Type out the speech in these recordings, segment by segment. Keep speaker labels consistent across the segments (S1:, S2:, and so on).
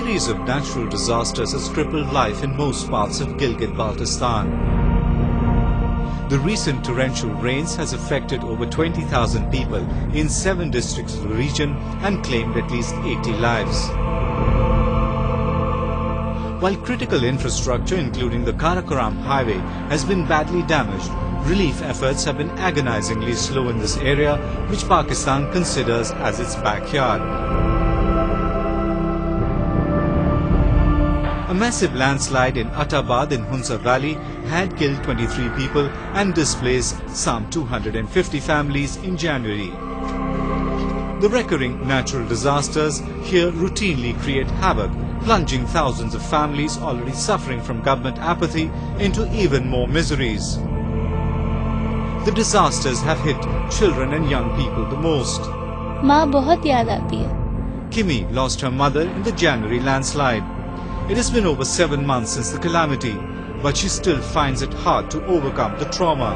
S1: series of natural disasters has crippled life in most parts of Gilgit, Baltistan. The recent torrential rains has affected over 20,000 people in 7 districts of the region and claimed at least 80 lives. While critical infrastructure, including the Karakoram highway, has been badly damaged, relief efforts have been agonizingly slow in this area, which Pakistan considers as its backyard. A massive landslide in Attabad in Hunza Valley had killed 23 people and displaced some 250 families in January. The recurring natural disasters here routinely create havoc, plunging thousands of families already suffering from government apathy into even more miseries. The disasters have hit children and young people the most.
S2: माँ बहुत याद आती है.
S1: Kimi lost her mother in the January landslide. It has been over 7 months since the calamity, but she still finds it hard to overcome the trauma.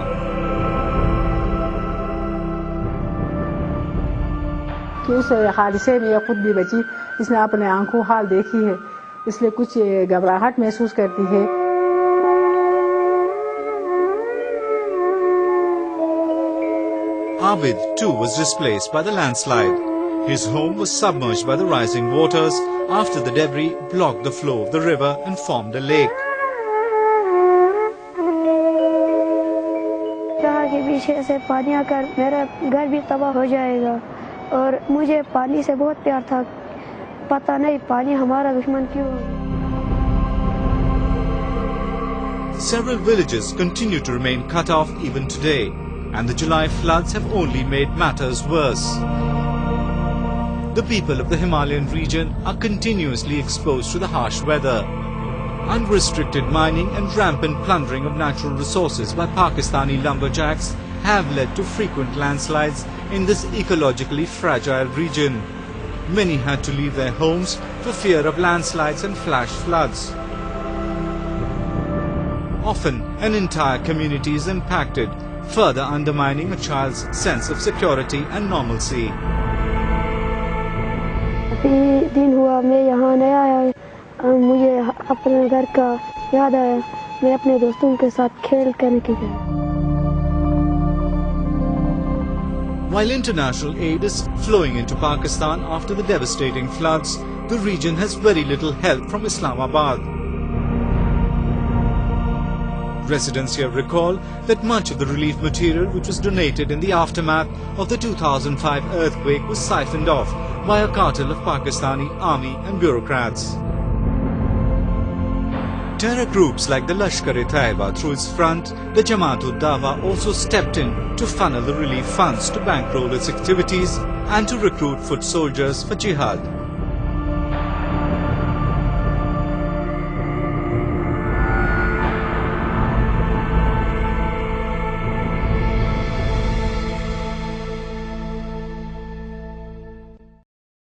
S3: कि उस हादसे में खुद भी बची, इसने अपने आंखों हाल देखी है, इसलिए कुछ घबराहट महसूस करती है.
S1: Abid too was displaced by the landslide. His home was submerged by the rising waters after the debris blocked the flow of the river and formed a lake.
S4: जहाँ के पीछे से पानी आकर मेरा घर भी तबाह हो जाएगा और मुझे पानी से बहुत प्यार था. पता नहीं पानी हमारा दुश्मन क्यों.
S1: Several villages continue to remain cut off even today, and the July floods have only made matters worse. The people of the Himalayan region are continuously exposed to the harsh weather. Unrestricted mining and rampant plundering of natural resources by Pakistani lumberjacks have led to frequent landslides in this ecologically fragile region. Many had to leave their homes for fear of landslides and flash floods. Often, an entire community is impacted, further undermining a child's sense of security and normalcy.
S4: अभी दिन हुआ मैं यहाँ नया आया, मुझे अपने घर का याद आया. मैं अपने दोस्तों के साथ खेल करने के लिए.
S1: While international aid is flowing into Pakistan after the devastating floods, the region has very little help from Islamabad. Residents here recall that much of the relief material which was donated in the aftermath of the 2005 earthquake was siphoned off by a cartel of Pakistani army and bureaucrats. Terror groups like the Lashkar-e-Taiba through its front, the Jamaat-ud-Dawa, also stepped in to funnel the relief funds to bankroll its activities and to recruit foot soldiers for jihad.